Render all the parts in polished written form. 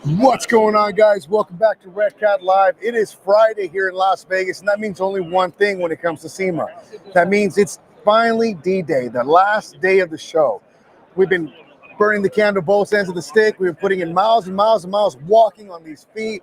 What's going on, guys? Welcome back to Redcat Live. It is Friday here in Las Vegas, and that means only one thing when it comes to SEMA. That means it's finally D-Day, the last day of the show. We've been burning the candle both ends of the stick. We've been putting in miles and miles and miles walking on these feet,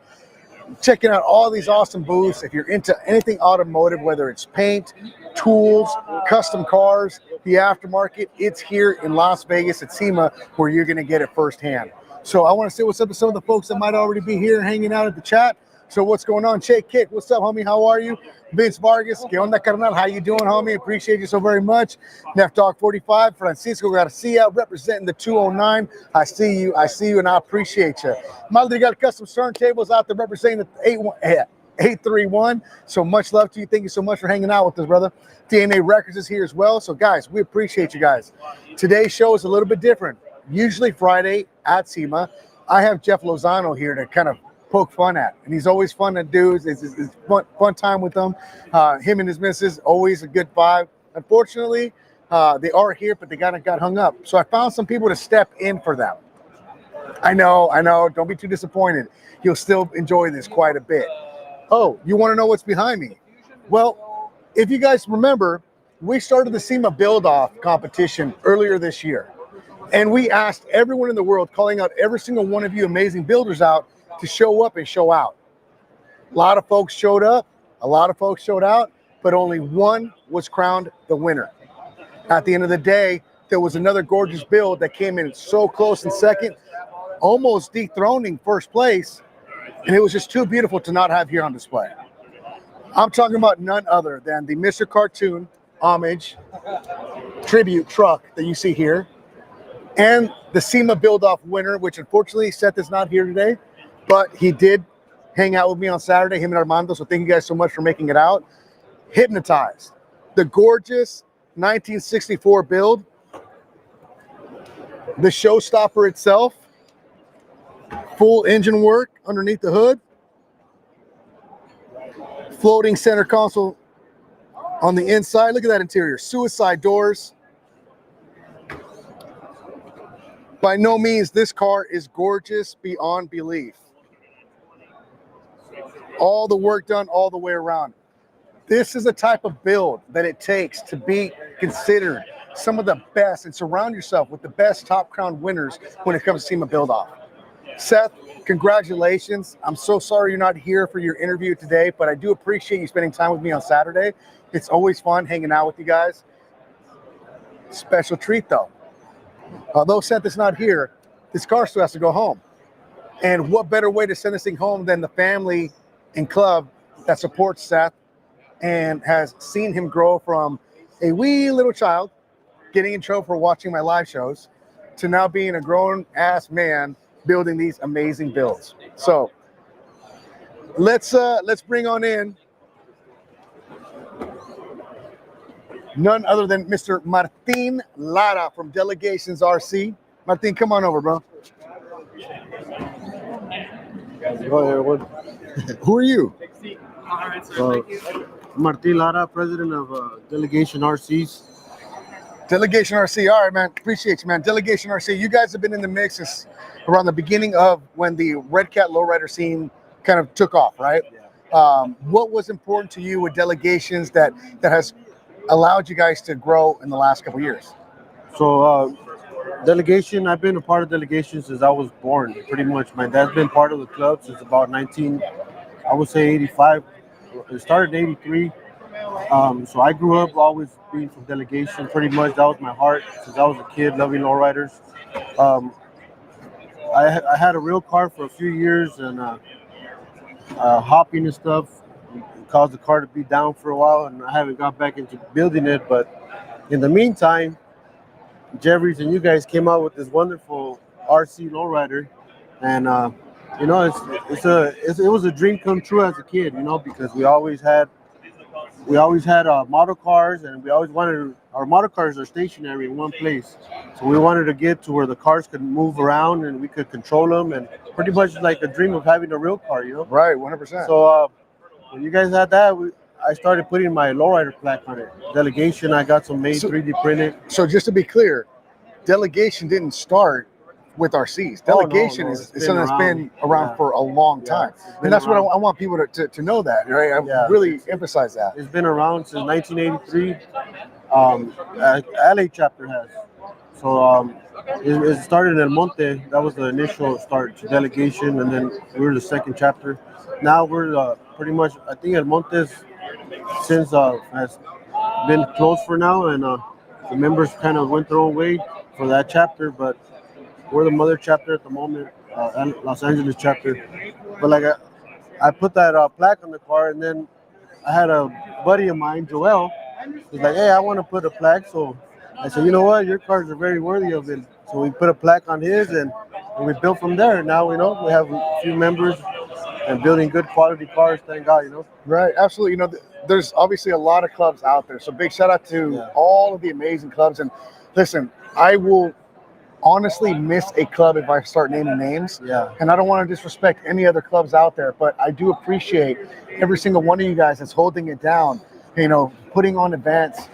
checking out all these awesome booths. If you're into anything automotive, whether it's paint, tools, custom cars, the aftermarket, it's here in Las Vegas at SEMA where you're going to get it firsthand. So I want to say what's up to some of the folks that might already be here hanging out at the chat. So what's going on? Che Kick, what's up, homie? How are you? Vince Vargas, ¿qué onda, carnal? How you doing, homie? Appreciate you so very much. Nef Dog 45, Francisco Garcia, representing the 209. I see you, and I appreciate you. Madrigal Custom Turntables out there representing the 831. So much love to you. Thank you so much for hanging out with us, brother. DNA Records is here as well. So guys, we appreciate you guys. Today's show is a little bit different. Usually Friday at SEMA, I have Jeff Lozano here to kind of poke fun at, and he's always fun to do. It's fun time with him. Him and his missus, always a good vibe. Unfortunately, they are here, but they got hung up. So I found some people to step in for them. I know. Don't be too disappointed. You'll still enjoy this quite a bit. Oh, you want to know what's behind me? Well, if you guys remember, we started the SEMA build-off competition earlier this year. And we asked everyone in the world, calling out every single one of you amazing builders out, to show up and show out. A lot of folks showed up, a lot of folks showed out, but only one was crowned the winner. At the end of the day, there was another gorgeous build that came in so close in second, almost dethroning first place, and it was just too beautiful to not have here on display. I'm talking about none other than the Mr. Cartoon Homage Tribute truck that you see here, and the SEMA build-off winner, which unfortunately Seth is not here today, but he did hang out with me on Saturday, him and Armando, so thank you guys so much for making it out. Hypnotized. The gorgeous 1964 build, the showstopper itself, full engine work underneath the hood, floating center console on the inside. Look at that interior. Suicide doors. By no means, this car is gorgeous beyond belief. All the work done all the way around. This is the type of build that it takes to be considered some of the best and surround yourself with the best top crown winners when it comes to SEMA build-off. Seth, congratulations. I'm so sorry you're not here for your interview today, but I do appreciate you spending time with me on Saturday. It's always fun hanging out with you guys. Special treat, though. Although Seth is not here, this car still has to go home. And what better way to send this thing home than the family and club that supports Seth and has seen him grow from a wee little child, getting in trouble for watching my live shows, to now being a grown-ass man building these amazing builds. So let's bring on in none other than Mr. Martin Lara from Delegations RC. Martin, come on over, bro. Hello, everyone. Who are you? Martin Lara, president of Delegation RCs. Delegation RC. All right, man. Appreciate you, man. Delegation RC. You guys have been in the mix since around the beginning of when the Redcat lowrider scene kind of took off, right? Yeah. What was important to you with Delegations that has allowed you guys to grow in the last couple of years? So, Delegation, I've been a part of Delegation since I was born, pretty much. My dad's been part of the club since about 85. It started in 83. So I grew up always being from Delegation, pretty much. That was my heart since I was a kid, loving lowriders. I had a real car for a few years, and hopping and stuff caused the car to be down for a while, and I haven't got back into building it. But in the meantime, Jefferson and you guys came out with this wonderful RC lowrider, and you know, it was a dream come true as a kid, you know, because we always had model cars, and we always wanted our model cars are stationary in one place, so we wanted to get to where the cars could move around and we could control them, and pretty much like a dream of having a real car, you know. Right, 100%. So when you guys had that, I started putting my lowrider plaque on it. Delegation, I got some made 3D printed. So just to be clear, Delegation didn't start with RCs. Oh, no, Delegation no, is it's been something that's been around yeah. for a long Yeah, time. it's been And that's what around. I want people to know that, right? I Yeah, really emphasize that. It's been around since 1983. LA chapter has. So it started in El Monte. That was the initial start to delegation, and then we were the second chapter. Now we're pretty much. I think El Monte's since has been closed for now, and the members kind of went their own way for that chapter. But we're the mother chapter at the moment, Los Angeles chapter. But like I put that plaque on the car, and then I had a buddy of mine, Joel. He's like, "Hey, I want to put a plaque." So I said, "You know what? Your cars are very worthy of it." So we put a plaque on his, and we built from there. Now we have a few members and building good quality cars. Thank God, Right, absolutely. There's obviously a lot of clubs out there. So big shout out to all of the amazing clubs. And listen, I will honestly miss a club if I start naming names. Yeah. And I don't want to disrespect any other clubs out there, but I do appreciate every single one of you guys that's holding it down, putting on events,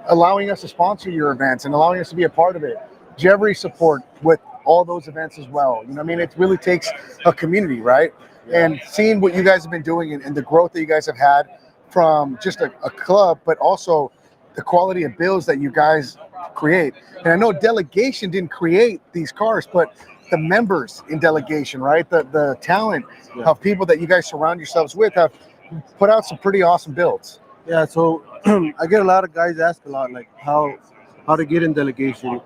allowing us to sponsor your events and allowing us to be a part of it. Jeffrey's support with all those events as well. It really takes a community, right? Yeah. And seeing what you guys have been doing and the growth that you guys have had from just a club, but also the quality of builds that you guys create. And I know Delegation didn't create these cars, but the members in Delegation, right? The talent of people that you guys surround yourselves with have put out some pretty awesome builds. Yeah, so I get a lot of guys ask a lot, like how to get in Delegation.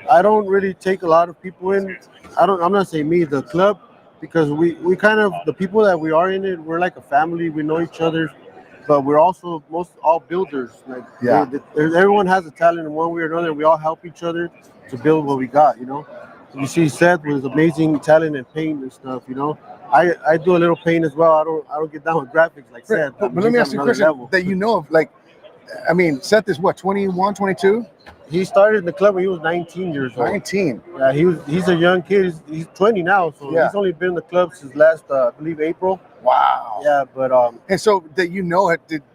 I don't really take a lot of people in. I'm not saying me, the club, because we kind of, the people that we are in it, we're like a family. We know each other, but we're also all builders. Like everyone has a talent in one way or another. We all help each other to build what we got. You see, Seth with amazing talent in paint and stuff. I do a little paint as well. I don't get down with graphics like Seth. But let me ask you a question level. That you know of. Like, I mean, Seth is what, 21, 22? He started in the club when he was 19 years old. 19. Yeah, he's a young kid. He's 20 now, so he's only been in the club since last, I believe, April. Wow. Yeah, but and so that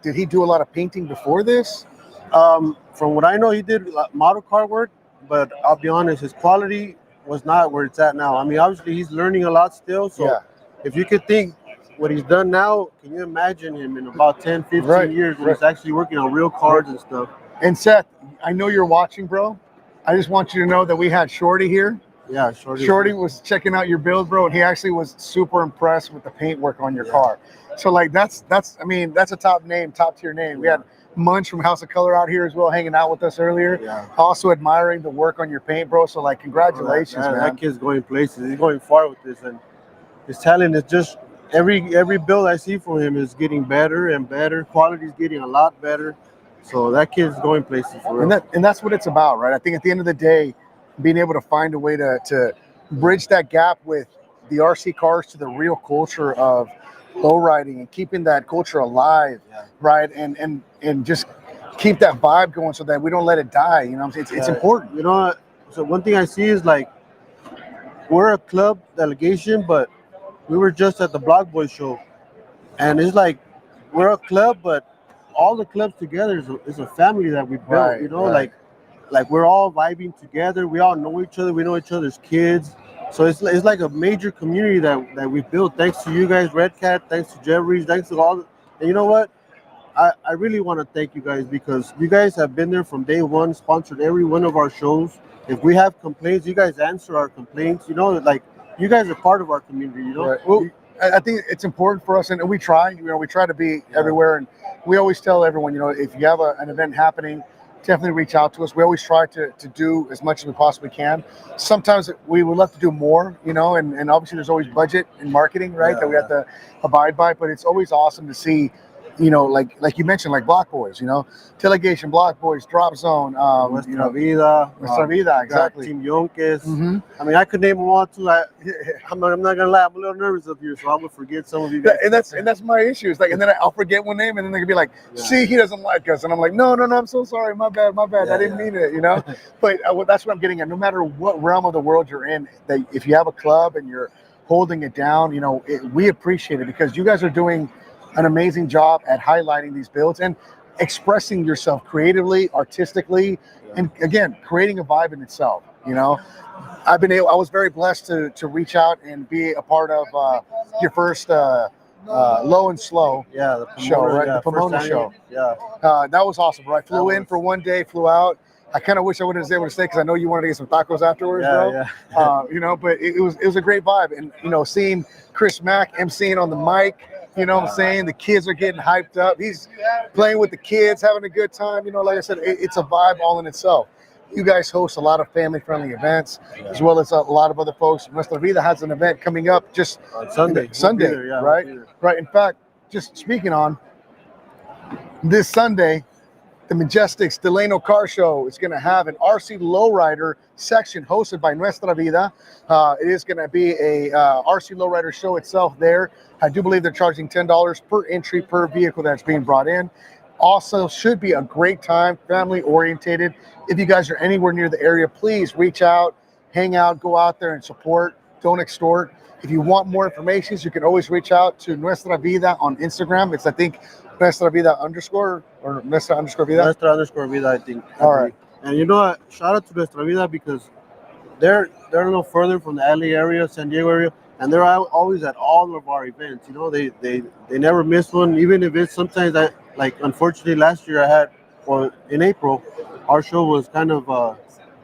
did he do a lot of painting before this? From what I know, he did model car work, but I'll be honest, his quality was not where it's at now. I mean, obviously he's learning a lot still. So if you could think what he's done now, can you imagine him in about 10, 15 years when he's actually working on real cars and stuff? And Seth, I know you're watching, bro. I just want you to know that we had Shorty here. Yeah, Shorty was checking out your build, bro, and he actually was super impressed with the paint work on your car. So like that's a top tier name. We had Munch from House of Color out here as well, hanging out with us earlier. Yeah. Also admiring the work on your paint, bro. So like, congratulations, man. That kid's going places. He's going far with this, and his talent is just every build I see from him is getting better and better. Quality's getting a lot better. So that kid's going places for real. And that's what it's about, right? I think at the end of the day, being able to find a way to bridge that gap with the RC cars to the real culture of lowriding and keeping that culture alive, right? And just keep that vibe going so that we don't let it die. It's important. So one thing I see is like we're a club delegation, but we were just at the Block Boy show, and it's like we're a club, but all the clubs together is a family that we built. Like we're all vibing together. We all know each other. We know each other's kids. So it's like a major community that we built. Thanks to you guys, Redcat. Thanks to Jeffries. Thanks to all. And you know what? I really want to thank you guys because you guys have been there from day one, sponsored every one of our shows. If we have complaints, you guys answer our complaints. Like you guys are part of our community. Right. Well, I think it's important for us, and we try. We try to be everywhere, and we always tell everyone, if you have an event happening, definitely reach out to us. We always try to do as much as we possibly can. Sometimes we would love to do more, and obviously there's always budget and marketing, right, that we have to abide by. But it's always awesome to see, like you mentioned, like Block Boys, Delegation, Block Boys, Drop Zone, Nuestra Vida, exactly. Team Yonques. Mm-hmm. I mean, I could name them all too. I'm not gonna lie, I'm a little nervous up here, so I would forget some of you guys. And that's my issue. It's like, and then I'll forget one name, and then they could be like, "See, he doesn't like us," and I'm like, "No, I'm so sorry, my bad. I didn't mean it," But that's what I'm getting at. No matter what realm of the world you're in, that if you have a club and you're holding it down, we appreciate it because you guys are doing an amazing job at highlighting these builds and expressing yourself creatively, artistically, and again, creating a vibe in itself. You know, I was very blessed to reach out and be a part of your first Low and Slow the show, right? Yeah, The Pomona show. Yeah. That was awesome, bro. I flew in for one day, flew out. I kind of wish I would have been able to stay because I know you wanted to get some tacos afterwards, bro. Yeah. You know, but it was a great vibe, and you know, seeing Chris Mack emceeing on the mic. You know what I'm saying? The kids are getting hyped up. He's playing with the kids, having a good time. You know, like I said, it's a vibe all in itself. You guys host a lot of family-friendly events, as well as a lot of other folks. Nuestra Vida has an event coming up just On Sunday. Sunday, We'll be there, right? We'll be there. Right. In fact, just speaking on this Sunday, the Majestic Delano Car Show is going to have an RC Lowrider section hosted by Nuestra Vida. It is going to be a RC Lowrider show itself there. I do believe they're charging $10 per entry per vehicle that's being brought in. Also, should be a great time, family orientated. If you guys are anywhere near the area, please reach out, hang out, go out there and support. Don't extort. If you want more information, you can always reach out to Nuestra Vida on Instagram. It's, I think, Nuestra Vida underscore or Nuestra underscore Vida. Nuestra underscore Vida, I think. All right. And you know what? Shout out to Nuestra Vida because they're a little further from the LA area, San Diego area, and they're always at all of our events. You know, they never miss one, even if it's sometimes like unfortunately last year in April, our show was kind of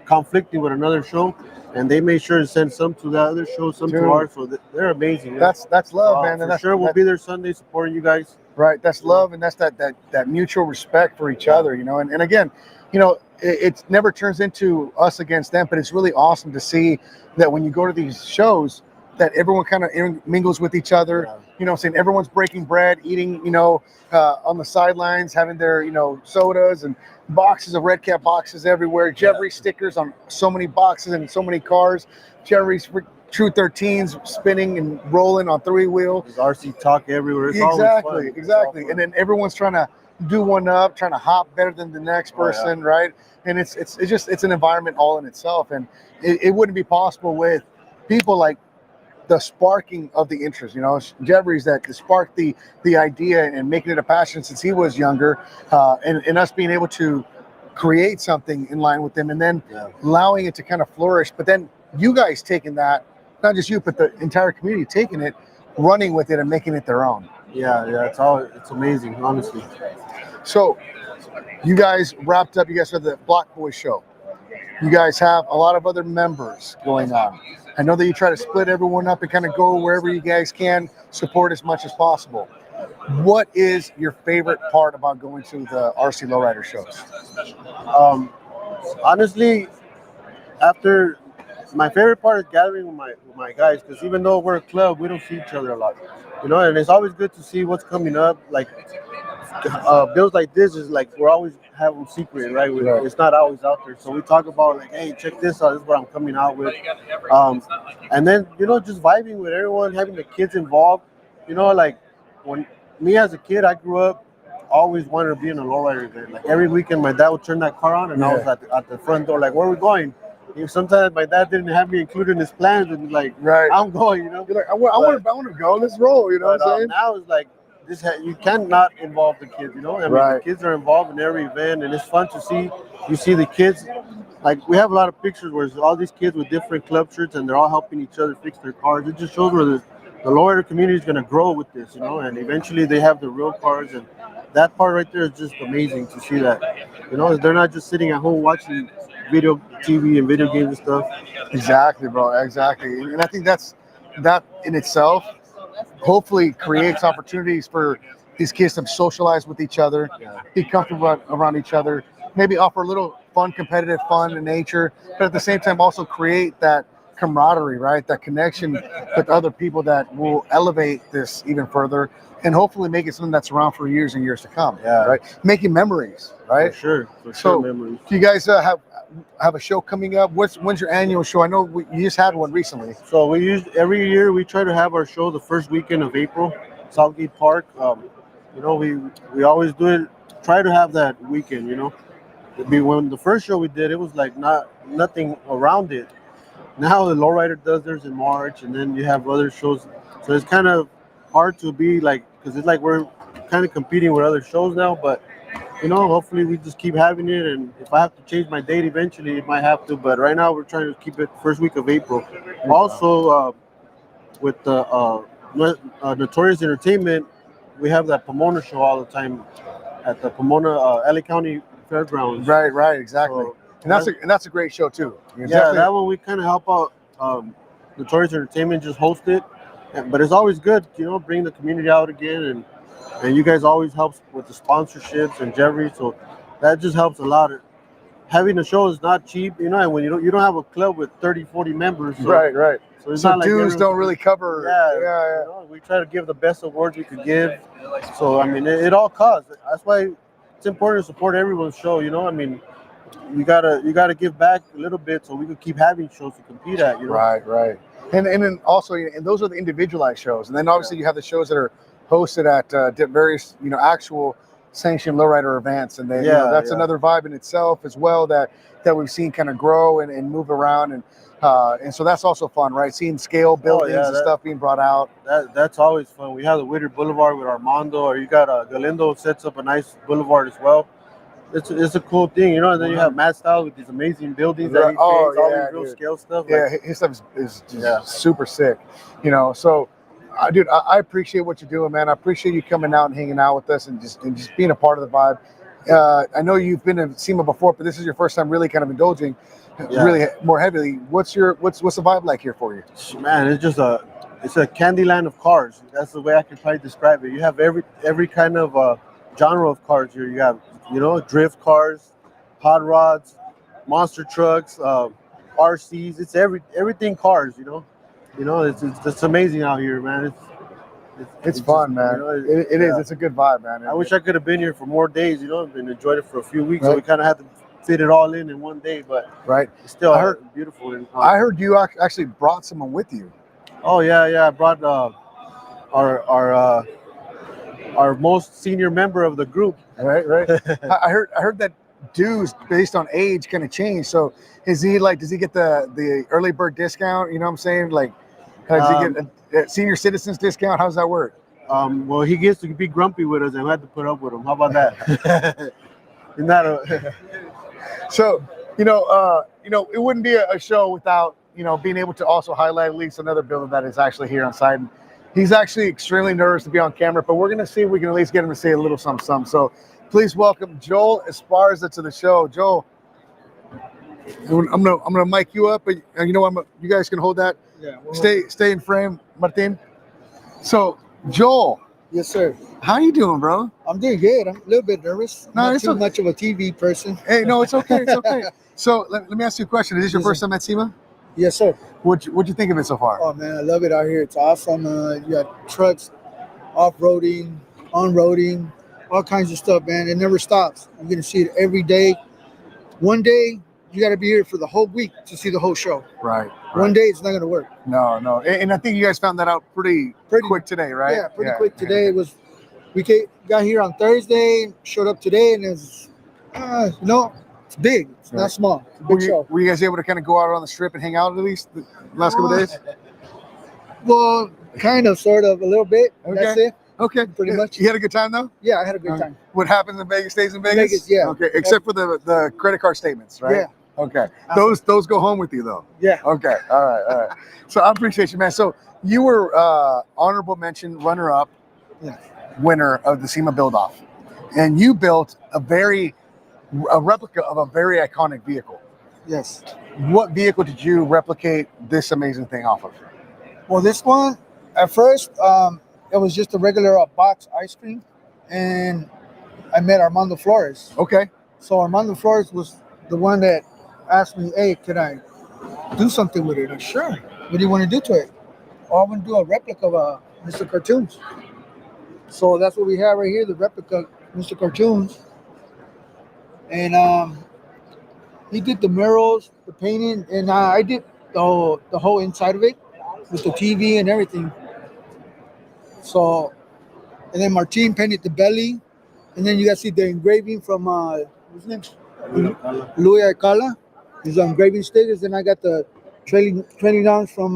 conflicting with another show, and they made sure to send some to the other show, some to ours. So they're amazing. That's love, man. And for we'll be there Sunday supporting you guys. Right, that's love, and that's that mutual respect for each other, you know. And again, you know, it never turns into us against them, but it's really awesome to see that when you go to these shows, that everyone kind of mingles with each other. Yeah. You know, saying everyone's breaking bread, eating, you know, on the sidelines, having their, you know, sodas and boxes of Redcat boxes everywhere. Jerry stickers on so many boxes and so many cars. Jerry's True 13s spinning and rolling on three-wheel. There's RC talk everywhere. It's Exactly. And then everyone's trying to do one up, trying to hop better than the next person, right? And it's an environment all in itself, and it wouldn't be possible with people like the sparking of the interest. You know, Jeffrey's that sparked the idea and making it a passion since he was younger, and us being able to create something in line with them, and then allowing it to kind of flourish. But then you guys taking that. Not just you, but the entire community taking it, running with it, and making it their own. Yeah, it's amazing, honestly. So, you guys wrapped up. You guys had the Block Boy show. You guys have a lot of other members going on. I know that you try to split everyone up and kind of go wherever you guys can, support as much as possible. What is your favorite part about going to the RC Lowrider shows? Honestly, after. My favorite part is gathering with my guys, because even though we're a club, we don't see each other a lot, you know. And it's always good to see what's coming up. Like builds like this is like we're always having secret, right? It's not always out there. So we talk about like, hey, check this out. This is what I'm coming out with. And then, you know, just vibing with everyone, having the kids involved. You know, like when me as a kid, I grew up always wanted to be in a lowrider event. Like every weekend, my dad would turn that car on, and I was at the front door, like, where are we going? Sometimes my dad didn't have me included in his plans, and like, I'm going, you know. You're like, I want to go. Let's roll, you know what I'm saying? Now it's like this. You cannot involve the kids, you know. I mean, the kids are involved in every event, and it's fun to see. You see the kids. Like we have a lot of pictures where all these kids with different club shirts, and they're all helping each other fix their cars. It just shows where the lowrider community is going to grow with this, you know. And eventually they have the real cars, and that part right there is just amazing to see that. You know, they're not just sitting at home watching video TV and video games and stuff. Exactly, bro. Exactly. And I think that in itself hopefully creates opportunities for these kids to socialize with each other, be comfortable around each other, maybe offer a little fun, competitive fun in nature, but at the same time also create that camaraderie, right? That connection with other people that will elevate this even further and hopefully make it something that's around for years and years to come. Right? Making memories, right? For sure, memories. Do you guys have a show coming up? When's your annual show? I know you just had one recently. So every year we try to have our show the first weekend of April, Southgate Park. You know, we always do it. Try to have that weekend. You know, when the first show we did, it was like nothing around it. Now the Lowrider does theirs in March, and then you have other shows. So it's kind of hard to be like, because it's like we're kind of competing with other shows now. But hopefully we just keep having it. And if I have to change my date eventually, it might have to. But right now we're trying to keep it first week of April. Also, with the Notorious Entertainment, we have that Pomona show all the time at the Pomona LA County Fairgrounds. Right, exactly. So, and that's a great show too. That one we kind of help out. Notorious Entertainment just host it, but it's always good, bring the community out again, and you guys always help with the sponsorships and Jeffrey, so that just helps a lot. Having a show is not cheap, and when you don't have a club with 30, 40 members. So, right. So it's so not like dues don't really cover. Yeah. We try to give the best awards we could give. So I mean, it all costs. That's why it's important to support everyone's show. I mean, you gotta give back a little bit so we can keep having shows to compete at. Right. And then also, and those are the individualized shows, and then obviously you have the shows that are hosted at various actual sanctioned lowrider events, and then that's another vibe in itself as well that we've seen kind of grow and move around, and so that's also fun, right? Seeing scale buildings and stuff being brought out. That's always fun. We have the Whittier Boulevard with Armando, or you got Galindo sets up a nice boulevard as well. It's a cool thing, and then you have Matt Style with these amazing buildings that he creates, all these real scale stuff. Yeah, his stuff is super sick, so. Dude, I appreciate what you're doing, man. I appreciate you coming out and hanging out with us and just being a part of the vibe. I know you've been in SEMA before, but this is your first time really kind of indulging, really more heavily. What's the vibe like here for you? Man, it's a candy land of cars. That's the way I can probably describe it. You have every kind of genre of cars here. You have drift cars, hot rods, monster trucks, RCs. It's everything cars. It's amazing out here, man. It's fun, man. It is. It's a good vibe, man. I wish I could have been here for more days, and enjoyed it for a few weeks. Right. So we kind of had to fit it all in one day, but it's still beautiful. I heard you actually brought someone with you. Oh yeah. I brought our most senior member of the group. Right. I heard that dues based on age kind of change. So does he get the early bird discount? You know what I'm saying? Like, does he get a senior citizens discount? How does that work? Well, he gets to be grumpy with us, and we had to put up with him. How about that? So, it wouldn't be a show without being able to also highlight at least another builder that is actually here on site. And he's actually extremely nervous to be on camera, but we're gonna see if we can at least get him to say a little something. So please welcome Joel Esparza to the show. Joel, I'm gonna mic you up, but you guys can hold that. Yeah. Stay in frame, Martin. So Joel. Yes, sir. How you doing, bro? I'm doing good. I'm a little bit nervous. No, Not too much of a TV person. Hey, no, it's okay. It's okay. So let me ask you a question. Is this your first time at SEMA? Yes, sir. What'd you think of it so far? Oh man, I love it out here. It's awesome. You got trucks, off-roading, on-roading, all kinds of stuff, man. It never stops. You're gonna see it every day. One day you got to be here for the whole week to see the whole show. Right. One day it's not gonna work. No. And I think you guys found that out pretty quick today, right? Yeah, pretty quick today. It was. We got here on Thursday, showed up today, and it's it's big. It's not small. It's a big show. Were you guys able to kind of go out on the strip and hang out at least the last couple of days? Well, kind of, sort of, a little bit. Okay. That's it. Okay. Pretty much. You had a good time though? Yeah, I had a good time. What happens in Vegas stays in Vegas? Vegas, yeah. Okay, except for the credit card statements, right? Yeah. Okay. Those go home with you though. Yeah. Okay. All right. So I appreciate you, man. So you were honorable mention runner-up, winner of the SEMA build-off, and you built a replica of a very iconic vehicle. Yes. What vehicle did you replicate this amazing thing off of? Well, this one, at first, it was just a regular box ice cream, and I met Armando Flores. Okay. So Armando Flores was the one that asked me, hey, can I do something with it? Sure. What do you want to do to it? Oh, I want to do a replica of Mr. Cartoons. So that's what we have right here, the replica of Mr. Cartoons. And he did the murals, the painting, and I did the whole inside of it with the TV and everything. So, and then Martin painted the belly, and then you guys see the engraving from what's his name? Louis Alcala. His engraving stickers. Then I got the trailing arms from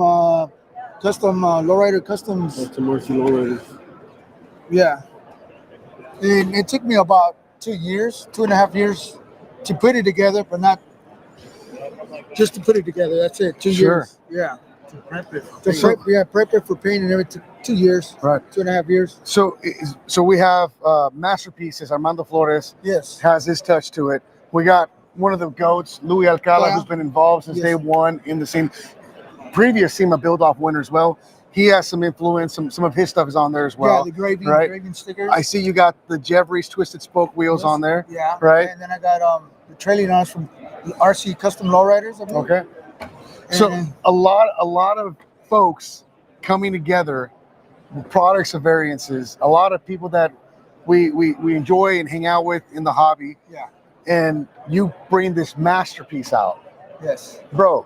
Custom Lowrider Customs. That's a Mercy Lowriders. Yeah. And it took me about 2 years, 2.5 years to put it together, but not just to put it together. That's it. 2 Sure. years. Yeah. To prep it. Prep it for paint and everything. 2 years. Right. 2.5 years. So we have masterpieces. Armando Flores Yes. has his touch to it. We got one of the goats, Louis Alcala, Yeah. who's been involved since Yes. day one in the same previous SEMA build-off winner as well. He has some influence. Some of his stuff is on there as well. Yeah, the graving, right? graving stickers. I see you got the Jeffries twisted spoke wheels Yes. on there. Yeah. Right. And then I got the trailing arms from RC Custom Lowriders. I believe. Okay. So And- a lot of folks coming together with products of variances. A lot of people that we enjoy and hang out with in the hobby. Yeah. And you bring this masterpiece out, Yes. bro.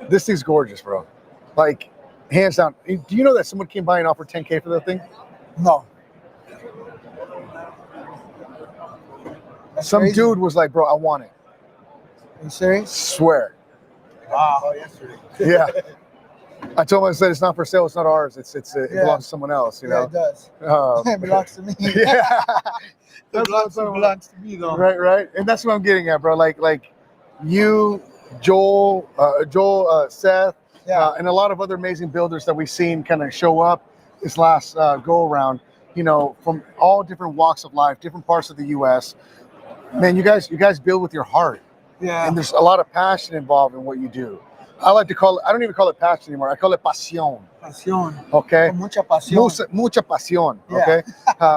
This thing's gorgeous, bro. Like, hands down. Do you know that someone came by and offered $10K for that thing? No. That's Some crazy. dude was like, bro, I want it. Are you serious? Swear. Wow. Yesterday. Yeah. I told him, I said, it's not for sale. It's not ours. It Yeah. belongs to someone else, you Yeah, know? it does. Um, It belongs to me. yeah. It That's belongs to me though. Right. And that's what I'm getting at, bro. Like you, Joel, Seth, Yeah. and a lot of other amazing builders that we've seen kind of show up this last go around, you know, from all different walks of life, different parts of the U.S. Man, you guys build with your heart, Yeah. and there's a lot of passion involved in what you do. I like to call it, I don't even call it passion anymore. I call it pasión. Pasión. Okay. Con mucha pasión. Mucha pasión. Yeah. Okay.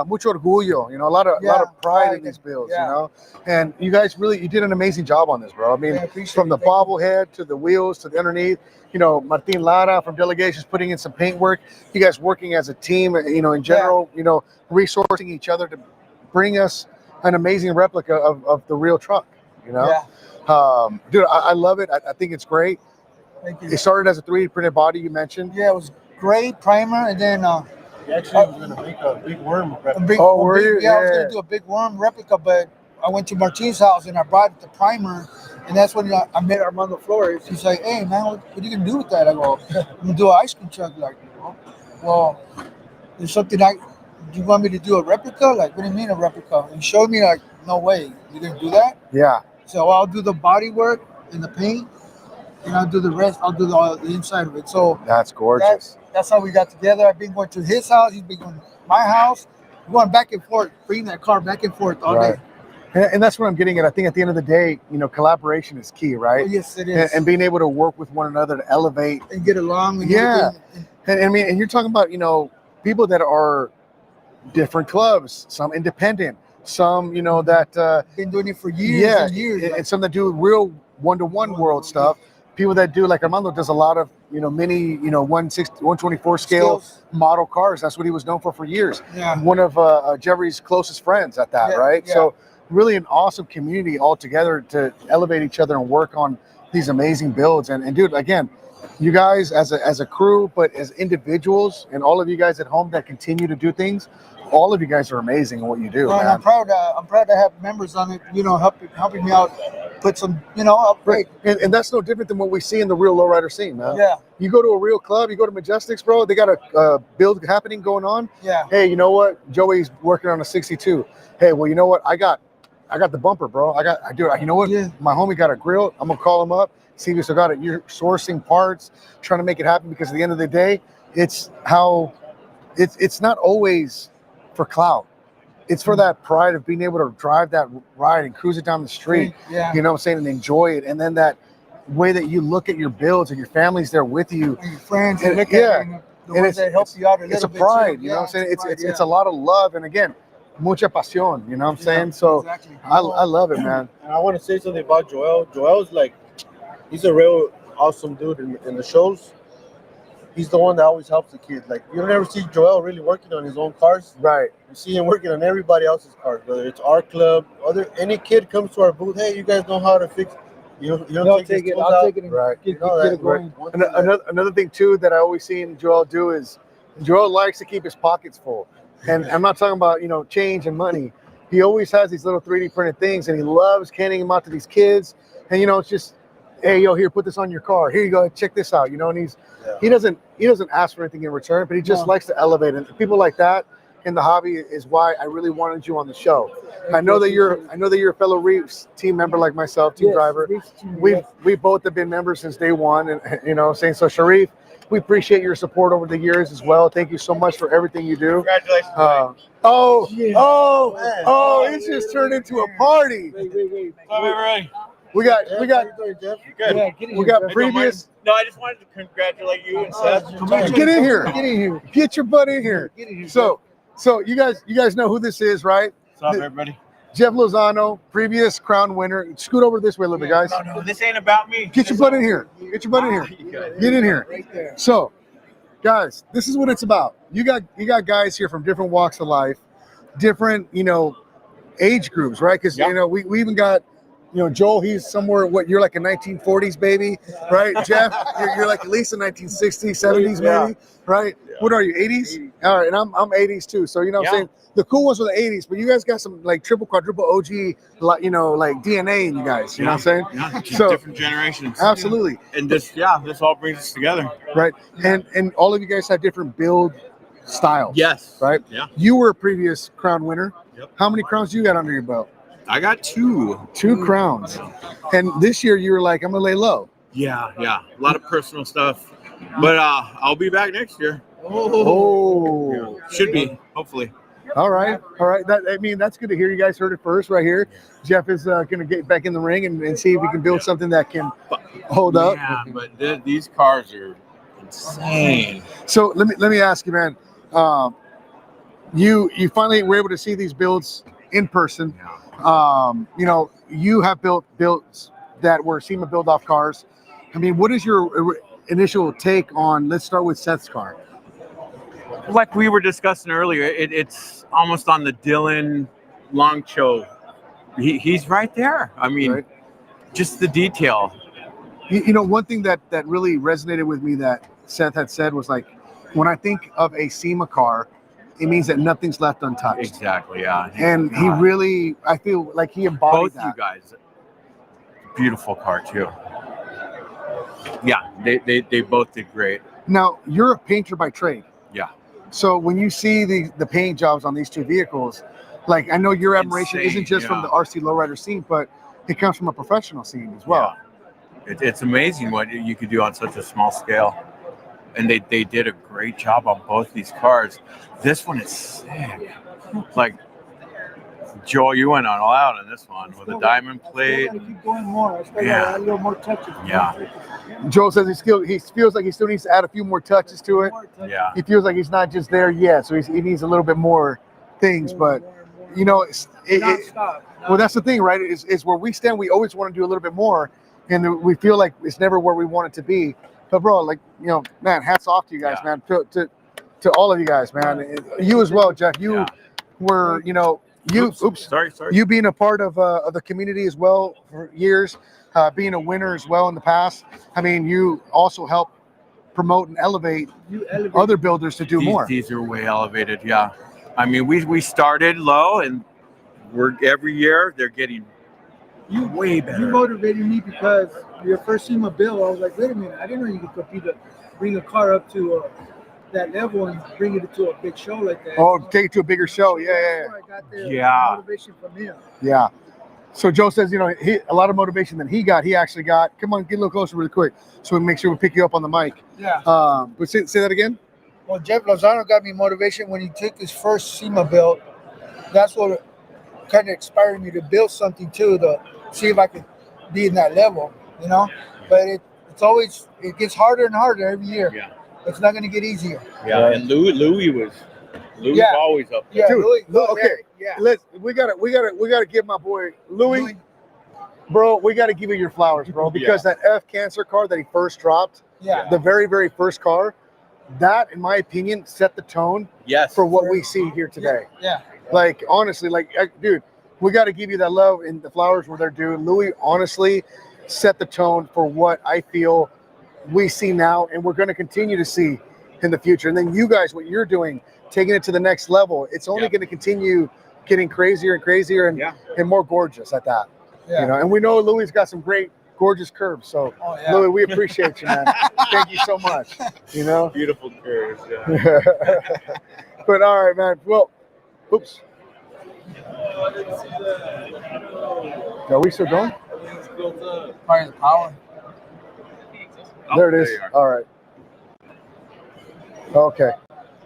Mucho orgullo. You know, a lot of pride in these builds. Yeah. You know, and you guys you did an amazing job on this, bro. I mean, Yeah, I appreciate from the it. Thank you. bobblehead to the wheels to the underneath. You know, Martin Lara from Delegations putting in some paint work. You guys working as a team. You know, in general. You know, resourcing each other to bring us an amazing replica of the real truck. You know, dude, I love it. I think it's great. Thank you. It started as a 3D printed body. You mentioned. Yeah, it was great primer, and then He actually was gonna make a big worm a replica. big, Oh, a were big- you? Yeah, I was Yeah. gonna do a big worm replica, but I went to Martin's house and I brought the primer, and that's when I met Armando Flores. He's like, "Hey man, what are you gonna do with that?" I go, "I'm gonna do an ice cream truck." Like, well, there's something you want me to do a replica? Like, what do you mean a replica? And he showed me like, no way, you're gonna do that? Yeah. So I'll do the body work and the paint, and I'll do the rest. I'll do the inside of it. So That's gorgeous. that's how we got together. I've been going to his house. He's been going to my house. We're going back and forth, bringing that car back and forth all Right. day. And that's what I'm getting at. I think at the end of the day, you know, collaboration is key, right? Oh, yes, it is. And being able to work with one another to elevate. And get along. And Yeah. everything. And I mean, and you're talking about, you know, people that are different clubs, some independent, some, you know, that, Been doing it for years yeah, and years. and some that do real one-to-one world stuff. People that do, like Armando does a lot of, you know, mini, you know, 124 scale Skills. model cars. That's what he was known for years. Yeah. One of Jeffrey's closest friends at that, Yeah, right? yeah. So really an awesome community all together to elevate each other and work on these amazing builds. And dude, again, you guys as a crew, but as individuals, and all of you guys at home that continue to do things, all of you guys are amazing in what you do, No, and man. I'm proud to have members on it, you know, helping me out, put some, you know, upgrade. And that's no different than what we see in the real lowrider scene, man. Yeah, You go to a real club, you go to Majestics, bro, they got a build happening going on. yeah. Hey, you know what? Joey's working on a 62. Hey, well, you know what? I got the bumper, bro. I do it. You know what? Yeah. My homie got a grill. I'm gonna call him up, see if he's still got it. You're sourcing parts, trying to make it happen, because at the end of the day, it's not always for clout. It's for that pride of being able to drive that ride and cruise it down the street. Yeah. You know what I'm saying? And enjoy it. And then that way that you look at your builds and your family's there with you. And your friends, And- and look yeah. at it, and the And ones that help you out a little It's a bit. pride, too. you know what I'm saying? a pride, It's a lot of love. And again, mucha pasión, you know what I'm saying? So exactly. I love it, man. And I want to say something about Joel. Joel's like, he's a real awesome dude in the shows. He's the one that always helps the kids. Like, you don't ever see Joel really working on his own cars. Right. You see him working on everybody else's cars, whether it's our club, any kid comes to our booth. Hey, you guys know how to fix. You don't I'll take his take it. tools I'll out. take it and Right. get, You know get that, it going. one thing that- Another thing too that I always seen Joel do is Joel likes to keep his pockets full. And I'm not talking about, you know, change and money. He always has these little 3D printed things, and he loves handing them out to these kids. And you know, it's just, hey, yo, here, put this on your car. Here you go, check this out. You know, and he doesn't ask for anything in return, but he just No. likes to elevate. And people like that, in the hobby is why I really wanted you on the show. I know that you're a fellow Reefs team member like myself, team driver. We both have been members since day one, and saying so. Sharif, we appreciate your support over the years as well. Thank you so much for everything you do. Congratulations. It's just turned into a party. What's up, everybody? We got Good. we got previous. No, I just wanted to congratulate you and Seth. Get in here. Get your butt in here. So you guys know who this is, right? What's up, everybody? Jeff Lozano, previous crown winner. Scoot over this way a little bit, guys. No, this ain't about me. Get your butt in here. Get your butt in here. Get in here. Right there. So, guys, this is what it's about. You got guys here from different walks of life, different age groups, right? Because we even got Joel. He's somewhere. What you're like a 1940s baby, right? Jeff, you're like at least a 1960s, 70s maybe, right? Yeah. What are you, 80s? All right, and I'm 80s too. So what I'm saying. The cool ones were the 80s, but you guys got some like triple, quadruple OG, like DNA in you guys. You know what I'm saying? Yeah, so different generations. Absolutely. And this all brings us together. Right. And all of you guys have different build styles. Yes. Right. Yeah. You were a previous crown winner. Yep. How many crowns do you got under your belt? I got 2. 2 crowns. And this year you were like, I'm gonna lay low. Yeah. A lot of personal stuff, but I'll be back next year. Oh. Should be, hopefully. All right. That's good to hear. You guys heard it first right here. Jeff is going to get back in the ring and see if we can build something that can hold up. Yeah, but these cars are insane. So let me ask you, man. You finally were able to see these builds in person. You have built builds that were SEMA build-off cars. I mean, what is your initial take on? Let's start with Seth's car. Like we were discussing earlier, it's almost on the Dylan Longcho. He's right there. I mean, just the detail. One thing that really resonated with me that Seth had said was like, when I think of a SEMA car, it means that nothing's left untouched. Exactly, yeah. And he really, I feel like he embodied both you guys. Beautiful car too. Yeah, they both did great. Now, you're a painter by trade. Yeah. So when you see the paint jobs on these 2 vehicles, like I know your admiration isn't just from the RC lowrider scene, but it comes from a professional scene as well. Yeah. It's amazing what you could do on such a small scale. And they did a great job on both these cars. This one is sick. Like, Joel, you went on all out on this one with a diamond plate. Keep going more. Add a little more touches. Yeah. Joel says he feels like he still needs to add a few more touches to it. Yeah. He feels like he's not just there yet, so he needs a little bit more things. But well, that's the thing, right? Is where we stand. We always want to do a little bit more, and we feel like it's never where we want it to be. But bro, like man, hats off to you guys, man. To all of you guys, man. You as well, Jeff. You were, Sorry. You being a part of the community as well for years, being a winner as well in the past. I mean, you also help promote and elevate other builders to do more. These are way elevated, yeah. I mean, we started low, and every year they're getting way better. You motivated me because your first SEMA build, I was like, wait a minute, I didn't know you could compete to bring a car up to that level and bring it to a big show like that. Oh, take it to a bigger show. Yeah. I got the motivation from him. Yeah. So Joe says, a lot of motivation that he got, he actually got. Come on, get a little closer really quick so we make sure we pick you up on the mic. Yeah. But say that again. Well, Jeff Lozano got me motivation when he took his first SEMA build. That's what kind of inspired me to build something too, to see if I could be in that level, But it gets harder and harder every year. Yeah. It's not going to get easier. Yeah, and Louis was always up there. Yeah, Dude, Louis, okay. Yeah. We gotta give my boy Louis. Bro, we gotta give you your flowers, bro, because that F Cancer car that he first dropped, the very, very first car, that, in my opinion, set the tone for what we see here today. Yeah. Like, honestly, dude, we got to give you that love and the flowers where they're due. Louis honestly set the tone for what I feel we see now, and we're going to continue to see in the future. And then you guys, what you're doing, taking it to the next level, it's only going to continue getting crazier and crazier and more gorgeous at that. Yeah. And we know Louis got some great, gorgeous curves. So, Louis, we appreciate you, man. Thank you so much. Beautiful curves. Yeah. But all right, man. Well, oops. Are we still going? Probably the power. There it is. you are. All right. Okay.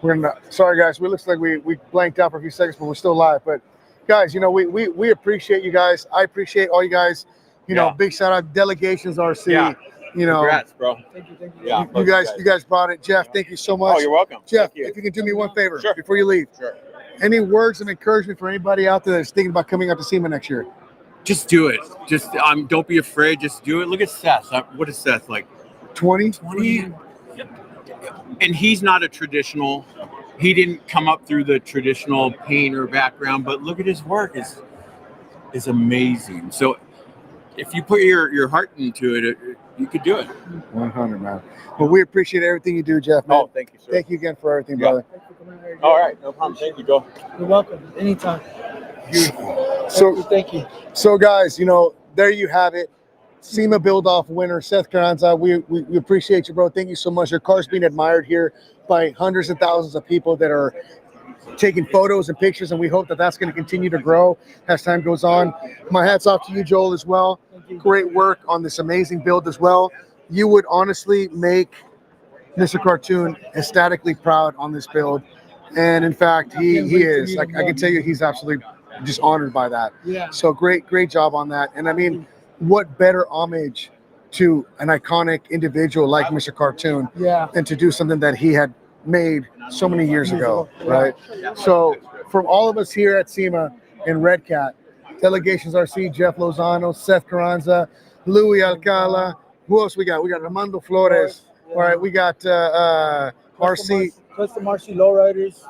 We're gonna. Sorry, guys. We looks like we blanked out for a few seconds, but we're still live. But guys, you know, we appreciate you guys. I appreciate all you guys. You know, Yeah. big shout out Delegations RC. Yeah. You know, Congrats, bro. Thank you. Yeah. you guys brought it. Jeff, thank you so much. Oh, you're welcome. Jeff, Thank you. if you can do me one favor Sure. before you leave. Sure. Any words of encouragement for anybody out there that's thinking about coming out to SEMA next year? Just do it. Just don't be afraid. Just do it. Look at Seth. What is Seth like? 20? 20. And he's not a traditional. He didn't come up through the traditional painter background, but look at his work. Is amazing. So if you put your heart into it, you could do it. 100, man. Well, we appreciate everything you do, Jeff, man. Oh, thank you, sir. Thank you again for everything, Yeah. brother. Thanks for coming out here. All right, no problem. Thank you, Joe. You're welcome. Anytime. Beautiful. So, Thank you. so guys, you know, there you have it. SEMA build-off winner, Seth Carranza. We appreciate you, bro. Thank you so much. Your car's being admired here by hundreds and thousands of people that are taking photos and pictures, and we hope that that's going to continue to grow as time goes on. My hat's off to you, Joel, as well. Great work on this amazing build as well. You would honestly make Mr. Cartoon ecstatically proud on this build. And in fact, he is. I can tell you he's absolutely just honored by that. Yeah. So great job on that. And I mean, what better homage to an iconic individual like Mr. Cartoon Yeah. than to do something that he had made so many years ago, right? So from all of us here at SEMA and Redcat, Delegations RC, Jeff Lozano, Seth Carranza, Louis Alcala, who else we got? We got Armando Flores. All right, we got RC, Custom RC Lowriders.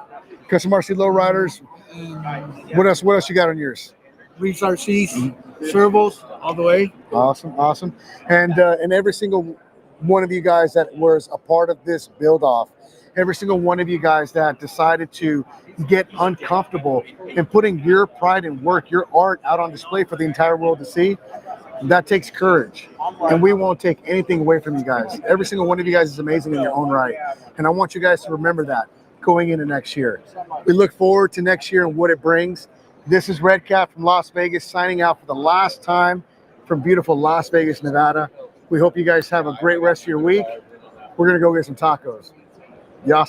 Custom RC Lowriders. And What else you got on yours? Reefs RCs. Servos all the way. Awesome. And every single one of you guys that was a part of this build off, every single one of you guys that decided to get uncomfortable in putting your pride and work, your art out on display for the entire world to see, that takes courage. And we won't take anything away from you guys. Every single one of you guys is amazing in your own right. And I want you guys to remember that going into next year. We look forward to next year and what it brings. This is Redcat from Las Vegas signing out for the last time from beautiful Las Vegas, Nevada. We hope you guys have a great rest of your week. We're going to go get some tacos. Yas.